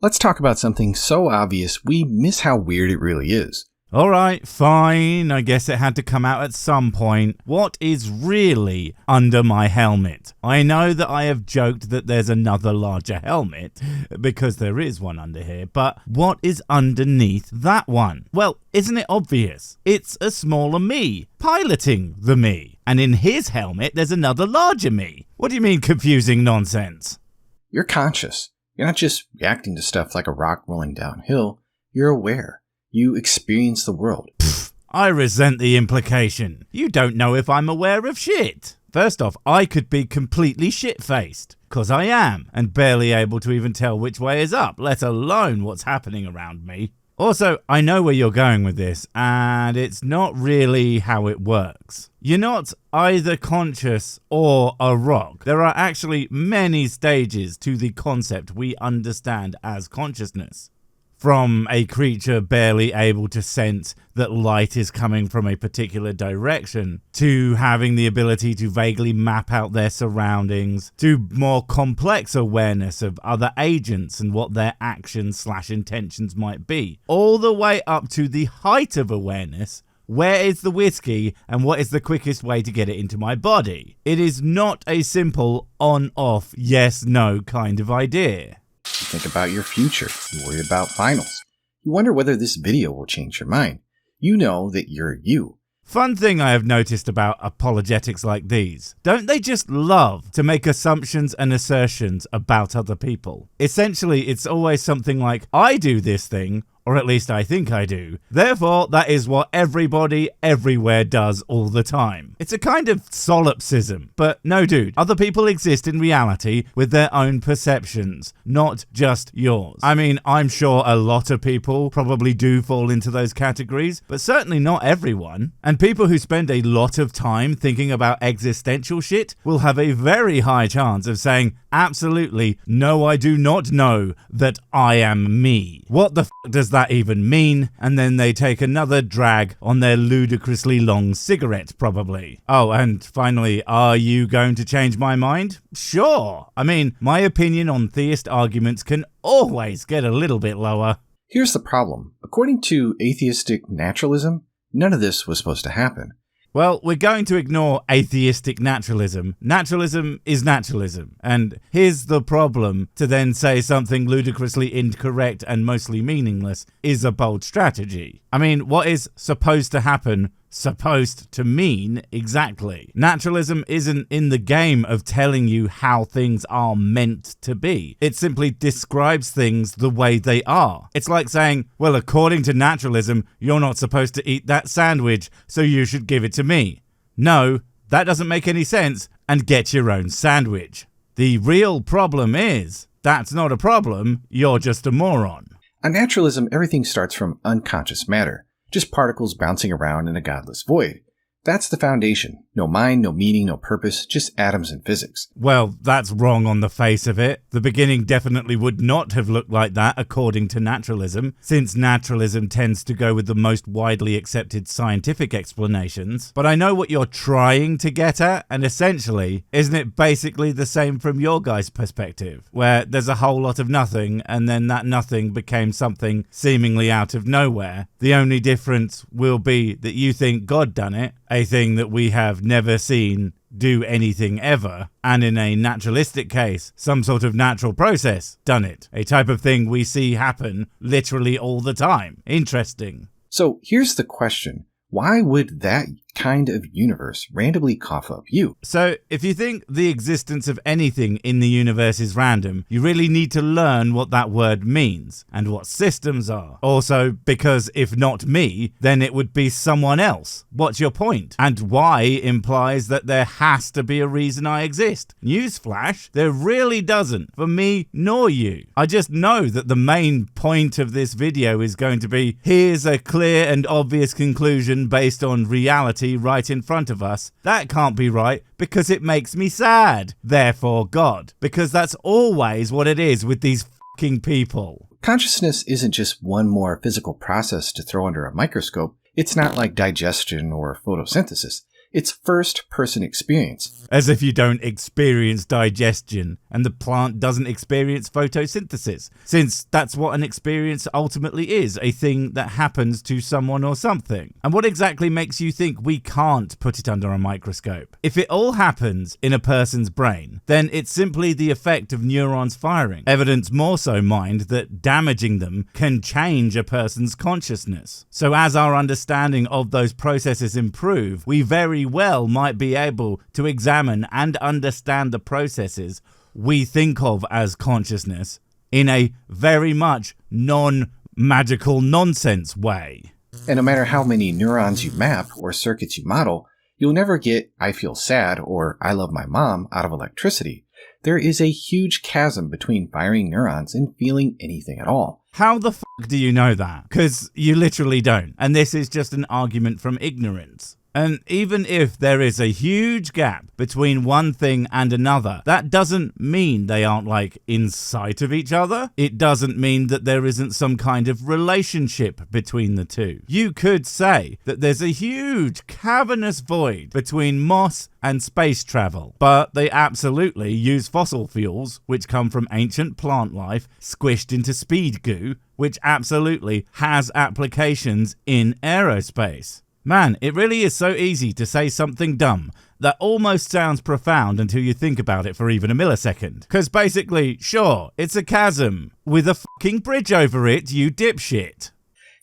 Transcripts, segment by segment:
Let's talk about something so obvious we miss how weird it really is. Alright, fine, I guess it had to come out at some point. What is really under my helmet? I know that I have joked that there's another larger helmet, because there is one under here, but what is underneath that one? Well, isn't it obvious? It's a smaller me, piloting the me. And in his helmet, there's another larger me. What do you mean confusing nonsense? You're conscious. You're not just reacting to stuff like a rock rolling downhill. You're aware. You experience the world. Pfft, I resent the implication. You don't know if I'm aware of shit. First off, I could be completely shit-faced, 'cause I am, and barely able to even tell which way is up, let alone what's happening around me. Also, I know where you're going with this, and it's not really how it works. You're not either conscious or a rock. There are actually many stages to the concept we understand as consciousness. From a creature barely able to sense that light is coming from a particular direction, to having the ability to vaguely map out their surroundings, to more complex awareness of other agents and what their actions/intentions might be, all the way up to the height of awareness. Where is the whiskey and what is the quickest way to get it into my body? It is not a simple on-off, yes-no kind of idea. You think about your future. You worry about finals. You wonder whether this video will change your mind. You know that you're you. Fun thing I have noticed about apologetics like these. Don't they just love to make assumptions and assertions about other people? Essentially, it's always something like, I do this thing, or at least I think I do. Therefore, that is what everybody everywhere does all the time. It's a kind of solipsism. But no, dude, other people exist in reality with their own perceptions, not just yours. I mean, I'm sure a lot of people probably do fall into those categories, but certainly not everyone. And people who spend a lot of time thinking about existential shit will have a very high chance of saying, absolutely, no, I do not know that I am me. What the f does that even mean? And then they take another drag on their ludicrously long cigarette, probably. Oh, and finally, are you going to change my mind? Sure. I mean, my opinion on theist arguments can always get a little bit lower. Here's the problem. According to atheistic naturalism, none of this was supposed to happen. Well, we're going to ignore atheistic naturalism. Naturalism is naturalism. And here's the problem: to then say something ludicrously incorrect and mostly meaningless is a bold strategy. I mean, what is supposed to happen supposed to mean exactly? Naturalism isn't in the game of telling you how things are meant to be. It simply describes things the way they are. It's like saying, well, according to naturalism, you're not supposed to eat that sandwich, so you should give it to me. No, that doesn't make any sense, and get your own sandwich. The real problem is, that's not a problem, you're just a moron. On naturalism, everything starts from unconscious matter. Just particles bouncing around in a godless void. That's the foundation. No mind, no meaning, no purpose, just atoms and physics. Well, that's wrong on the face of it. The beginning definitely would not have looked like that according to naturalism, since naturalism tends to go with the most widely accepted scientific explanations. But I know what you're trying to get at, and essentially, isn't it basically the same from your guys' perspective, where there's a whole lot of nothing, and then that nothing became something seemingly out of nowhere? The only difference will be that you think God done it, a thing that we have never seen do anything ever, and in a naturalistic case, some sort of natural process done it, a type of thing we see happen literally all the time. Interesting. So here's the question. Why would that kind of universe randomly cough up you? So, if you think the existence of anything in the universe is random, you really need to learn what that word means and what systems are. Also, because if not me, then it would be someone else. What's your point? And why implies that there has to be a reason I exist. Newsflash, there really doesn't, for me nor you. I just know that the main point of this video is going to be, here's a clear and obvious conclusion based on reality right in front of us. That can't be right because it makes me sad. Therefore, God. Because that's always what it is with these fucking people. Consciousness isn't just one more physical process to throw under a microscope. It's not like digestion or photosynthesis. It's first-person experience. As if you don't experience digestion and the plant doesn't experience photosynthesis, since that's what an experience ultimately is, a thing that happens to someone or something. And what exactly makes you think we can't put it under a microscope? If it all happens in a person's brain, then it's simply the effect of neurons firing. Evidence more so, mind, that damaging them can change a person's consciousness. So as our understanding of those processes improve, we very well might be able to examine and understand the processes we think of as consciousness in a very much non-magical nonsense way. And no matter how many neurons you map or circuits you model, you'll never get "I feel sad" or "I love my mom" out of electricity. There is a huge chasm between firing neurons and feeling anything at all. How the fuck do you know that? Because you literally don't. And this is just an argument from ignorance. And even if there is a huge gap between one thing and another, that doesn't mean they aren't like in sight of each other. It doesn't mean that there isn't some kind of relationship between the two. You could say that there's a huge cavernous void between moss and space travel, but they absolutely use fossil fuels, which come from ancient plant life, squished into speed goo, which absolutely has applications in aerospace. Man, it really is so easy to say something dumb that almost sounds profound until you think about it for even a millisecond. Because basically, sure, it's a chasm with a fucking bridge over it, you dipshit.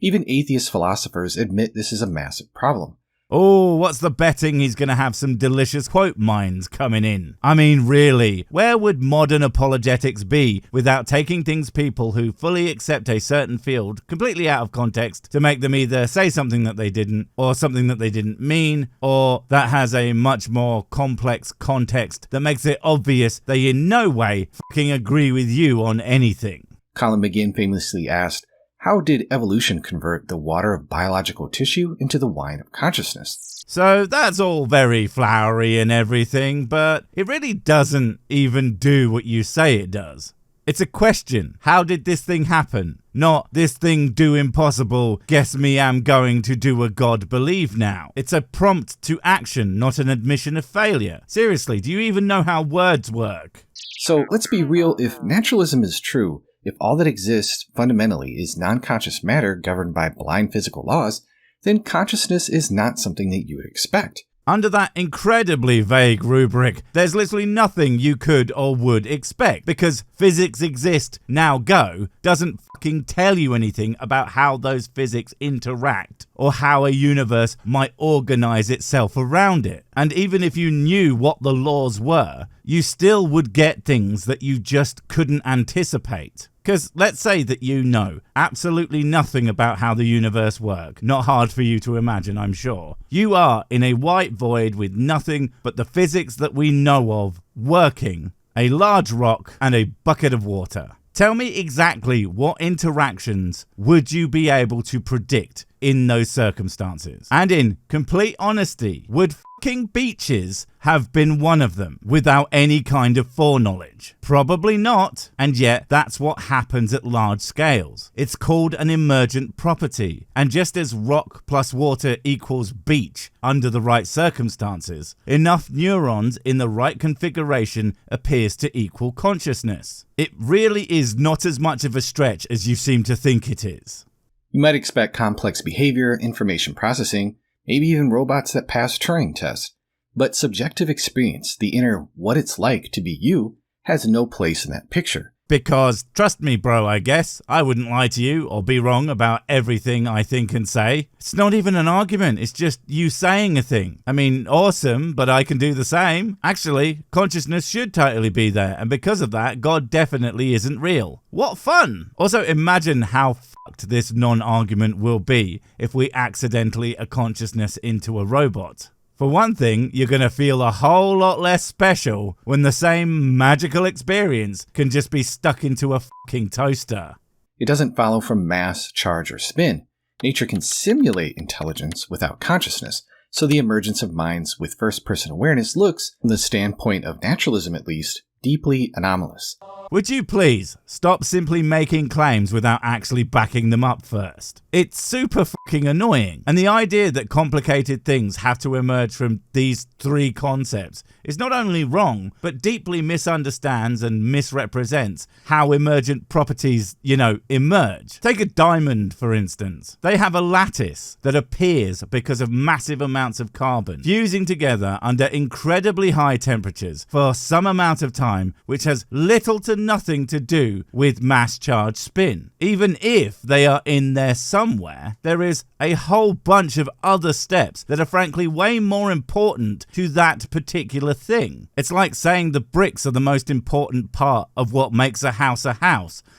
Even atheist philosophers admit this is a massive problem. Oh, what's the betting he's going to have some delicious quote mines coming in? I mean, really, where would modern apologetics be without taking things people who fully accept a certain field completely out of context to make them either say something that they didn't, or something that they didn't mean, or that has a much more complex context that makes it obvious they in no way fucking agree with you on anything? Colin McGinn famously asked, "How did evolution convert the water of biological tissue into the wine of consciousness?" So that's all very flowery and everything, but it really doesn't even do what you say it does. It's a question. How did this thing happen? Not this thing do impossible, guess me I'm going to do a God believe now. It's a prompt to action, not an admission of failure. Seriously, do you even know how words work? So let's be real, if naturalism is true, if all that exists fundamentally is non-conscious matter governed by blind physical laws, then consciousness is not something that you would expect. Under that incredibly vague rubric, there's literally nothing you could or would expect, because physics exist, now go, doesn't fucking tell you anything about how those physics interact, or how a universe might organize itself around it. And even if you knew what the laws were, you still would get things that you just couldn't anticipate. Because let's say that you know absolutely nothing about how the universe works. Not hard for you to imagine, I'm sure. You are in a white void with nothing but the physics that we know of working, a large rock and a bucket of water. Tell me exactly what interactions would you be able to predict in those circumstances? And in complete honesty, would fucking beaches have been one of them without any kind of foreknowledge? Probably not, and yet that's what happens at large scales. It's called an emergent property, and just as rock plus water equals beach under the right circumstances, enough neurons in the right configuration appears to equal consciousness. It really is not as much of a stretch as you seem to think it is. You might expect complex behavior, information processing, maybe even robots that pass Turing tests. But subjective experience, the inner what it's like to be you, has no place in that picture. Because, trust me bro, I guess, I wouldn't lie to you or be wrong about everything I think and say. It's not even an argument, it's just you saying a thing. I mean, awesome, but I can do the same. Actually, consciousness should totally be there, and because of that, God definitely isn't real. What fun! Also, imagine how fucked this non-argument will be if we accidentally a consciousness into a robot. For one thing, you're going to feel a whole lot less special when the same magical experience can just be stuck into a fucking toaster. It doesn't follow from mass, charge, or spin. Nature can simulate intelligence without consciousness, so the emergence of minds with first-person awareness looks, from the standpoint of naturalism at least, deeply anomalous. Would you please stop simply making claims without actually backing them up first? It's super fucking annoying. And the idea that complicated things have to emerge from these three concepts is not only wrong, but deeply misunderstands and misrepresents how emergent properties, emerge. Take a diamond, for instance. They have a lattice that appears because of massive amounts of carbon fusing together under incredibly high temperatures for some amount of time, which has little to nothing to do with mass charge spin. Even if they are in there somewhere, there is a whole bunch of other steps that are frankly way more important to that particular thing. It's like saying the bricks are the most important part of what makes a house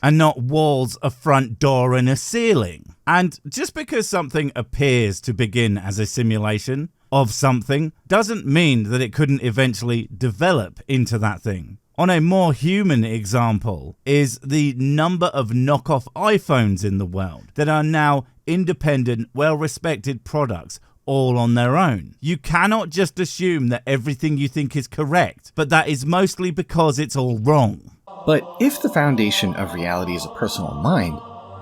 and not walls, a front door and a ceiling. And just because something appears to begin as a simulation of something doesn't mean that it couldn't eventually develop into that thing. On a more human example is the number of knockoff iPhones in the world that are now independent, well-respected products all on their own. You cannot just assume that everything you think is correct, but that is mostly because it's all wrong. But if the foundation of reality is a personal mind,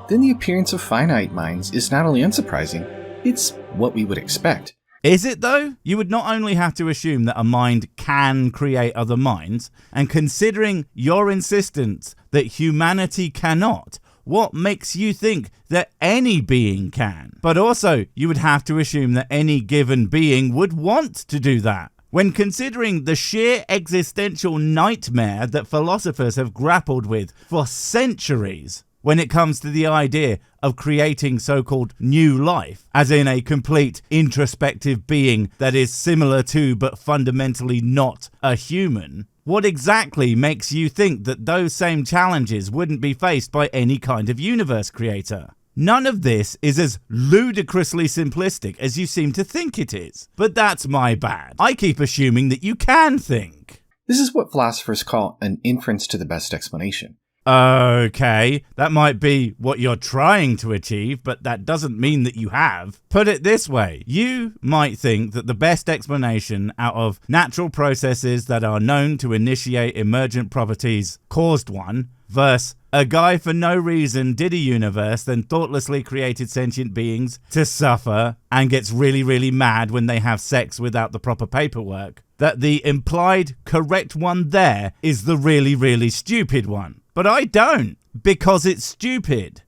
then the appearance of finite minds is not only unsurprising, it's what we would expect. Is it though? You would not only have to assume that a mind can create other minds, and considering your insistence that humanity cannot, what makes you think that any being can? But also, you would have to assume that any given being would want to do that. When considering the sheer existential nightmare that philosophers have grappled with for centuries, when it comes to the idea of creating so-called new life, as in a complete introspective being that is similar to but fundamentally not a human, what exactly makes you think that those same challenges wouldn't be faced by any kind of universe creator? None of this is as ludicrously simplistic as you seem to think it is. But that's my bad. I keep assuming that you can think. This is what philosophers call an inference to the best explanation. Okay, that might be what you're trying to achieve, but that doesn't mean that you have. Put it this way, you might think that the best explanation out of natural processes that are known to initiate emergent properties caused one, versus a guy for no reason did a universe, then thoughtlessly created sentient beings to suffer and gets really, really mad when they have sex without the proper paperwork, that the implied correct one there is the really, really stupid one. But I don't, because it's stupid.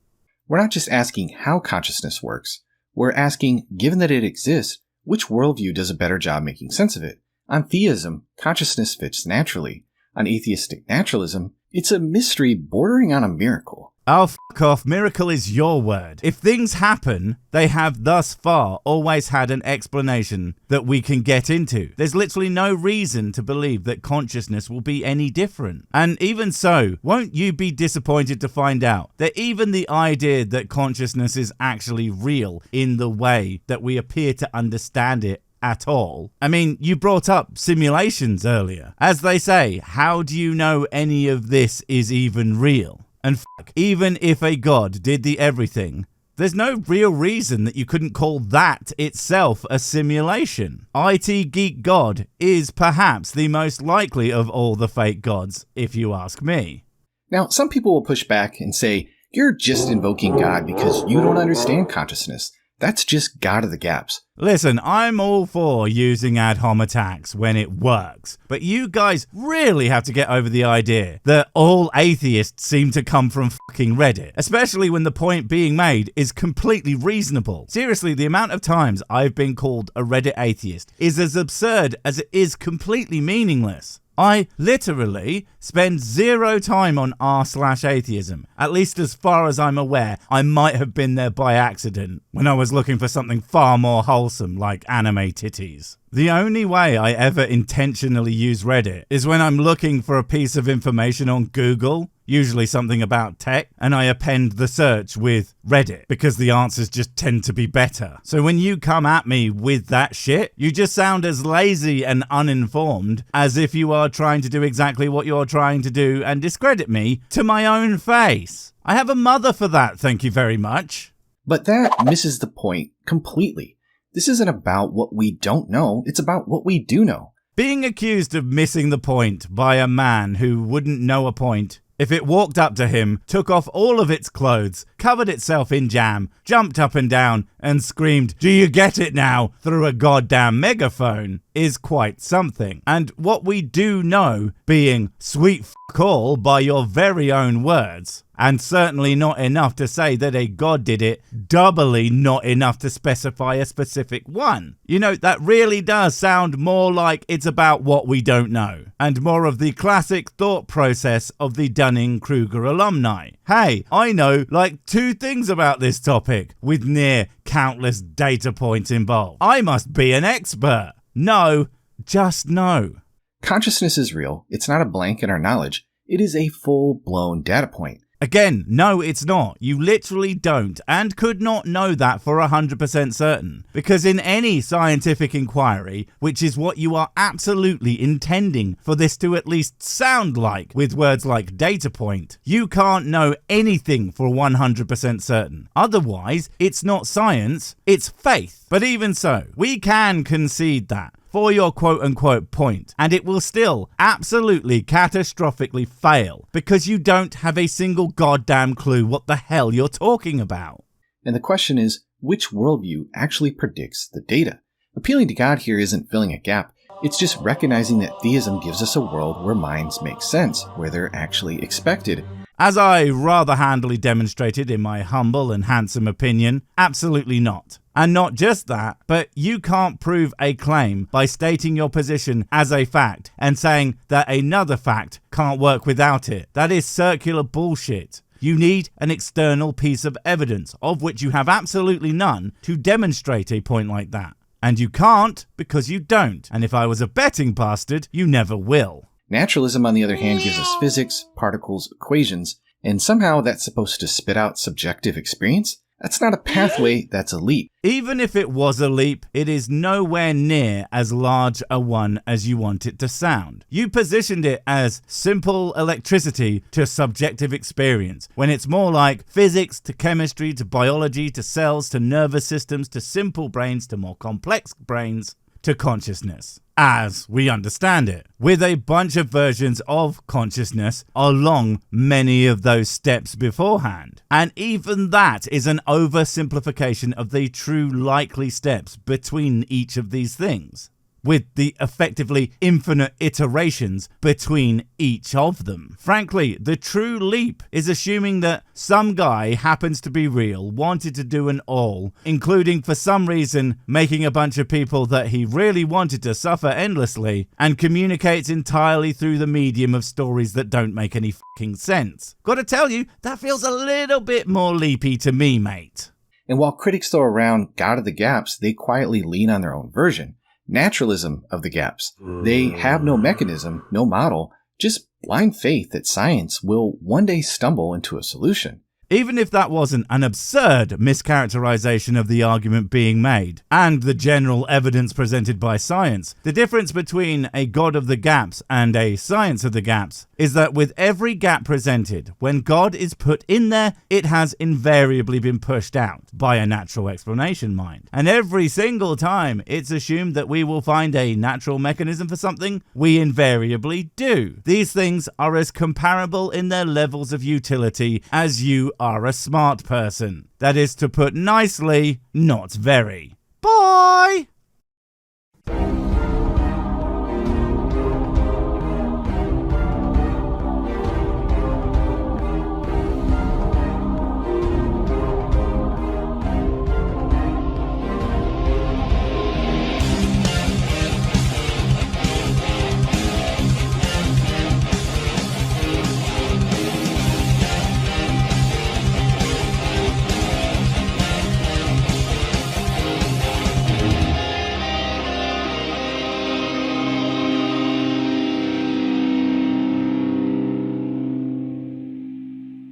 We're not just asking how consciousness works. We're asking, given that it exists, which worldview does a better job making sense of it? On theism, consciousness fits naturally. On atheistic naturalism, it's a mystery bordering on a miracle. Oh, fuck off. Miracle is your word. If things happen, they have thus far always had an explanation that we can get into. There's literally no reason to believe that consciousness will be any different. And even so, won't you be disappointed to find out that even the idea that consciousness is actually real in the way that we appear to understand it at all? I mean, you brought up simulations earlier. As they say, how do you know any of this is even real? And even if a god did the everything, there's no real reason that you couldn't call that itself a simulation. IT Geek God is perhaps the most likely of all the fake gods, if you ask me. Now, some people will push back and say, you're just invoking God because you don't understand consciousness. That's just God of the gaps. Listen, I'm all for using ad hom attacks when it works, but you guys really have to get over the idea that all atheists seem to come from fucking Reddit, especially when the point being made is completely reasonable. Seriously, the amount of times I've been called a Reddit atheist is as absurd as it is completely meaningless. I literally spend zero time on r/atheism. At least as far as I'm aware, I might have been there by accident when I was looking for something far more wholesome like anime titties. The only way I ever intentionally use Reddit is when I'm looking for a piece of information on Google, usually something about tech, and I append the search with Reddit because the answers just tend to be better. So when you come at me with that shit, you just sound as lazy and uninformed as if you are trying to do exactly what you're trying to do and discredit me to my own face. I have a mother for that, thank you very much. But that misses the point completely. This isn't about what we don't know, it's about what we do know. Being accused of missing the point by a man who wouldn't know a point If it walked up to him, took off all of its clothes, covered itself in jam, jumped up and down, and screamed, "Do you get it now?" through a goddamn megaphone, is quite something. And what we do know, being sweet f*** all by your very own words, and certainly not enough to say that a god did it, doubly not enough to specify a specific one. You know, that really does sound more like it's about what we don't know, and more of the classic thought process of the Dunning-Kruger alumni. Hey, I know like 2 things about this topic, with near countless data points involved. I must be an expert. No, just no. Consciousness is real. It's not a blank in our knowledge. It is a full-blown data point. Again, no, it's not. You literally don't and could not know that for 100% certain. Because in any scientific inquiry, which is what you are absolutely intending for this to at least sound like with words like data point, you can't know anything for 100% certain. Otherwise, it's not science, it's faith. But even so, we can concede that for your quote-unquote point, and it will still absolutely catastrophically fail because you don't have a single goddamn clue what the hell you're talking about. And the question is, which worldview actually predicts the data? Appealing to God here isn't filling a gap, it's just recognizing that theism gives us a world where minds make sense, where they're actually expected. As I rather handily demonstrated in my humble and handsome opinion, absolutely not. And not just that, but you can't prove a claim by stating your position as a fact and saying that another fact can't work without it. That is circular bullshit. You need an external piece of evidence, of which you have absolutely none, to demonstrate a point like that. And you can't because you don't. And if I was a betting bastard, you never will. Naturalism, on the other hand, gives us physics, particles, equations, and somehow that's supposed to spit out subjective experience? That's not a pathway, that's a leap. Even if it was a leap, it is nowhere near as large a one as you want it to sound. You positioned it as simple electricity to subjective experience, when it's more like physics to chemistry to biology to cells to nervous systems to simple brains to more complex brains to consciousness, as we understand it, with a bunch of versions of consciousness along many of those steps beforehand. And even that is an oversimplification of the true likely steps between each of these things, with the effectively infinite iterations between each of them. Frankly, the true leap is assuming that some guy happens to be real, wanted to do an all, including for some reason making a bunch of people that he really wanted to suffer endlessly, and communicates entirely through the medium of stories that don't make any fucking sense. Gotta tell you, that feels a little bit more leapy to me, mate. And while critics throw around God of the Gaps, they quietly lean on their own version. Naturalism of the gaps. They have no mechanism, no model, just blind faith that science will one day stumble into a solution. Even if that wasn't an absurd mischaracterization of the argument being made, and the general evidence presented by science, the difference between a God of the Gaps and a science of the gaps is that with every gap presented, when God is put in there, it has invariably been pushed out by a natural explanation mind. And every single time it's assumed that we will find a natural mechanism for something, we invariably do. These things are as comparable in their levels of utility as you are a smart person. That is, to put nicely, not very. Bye!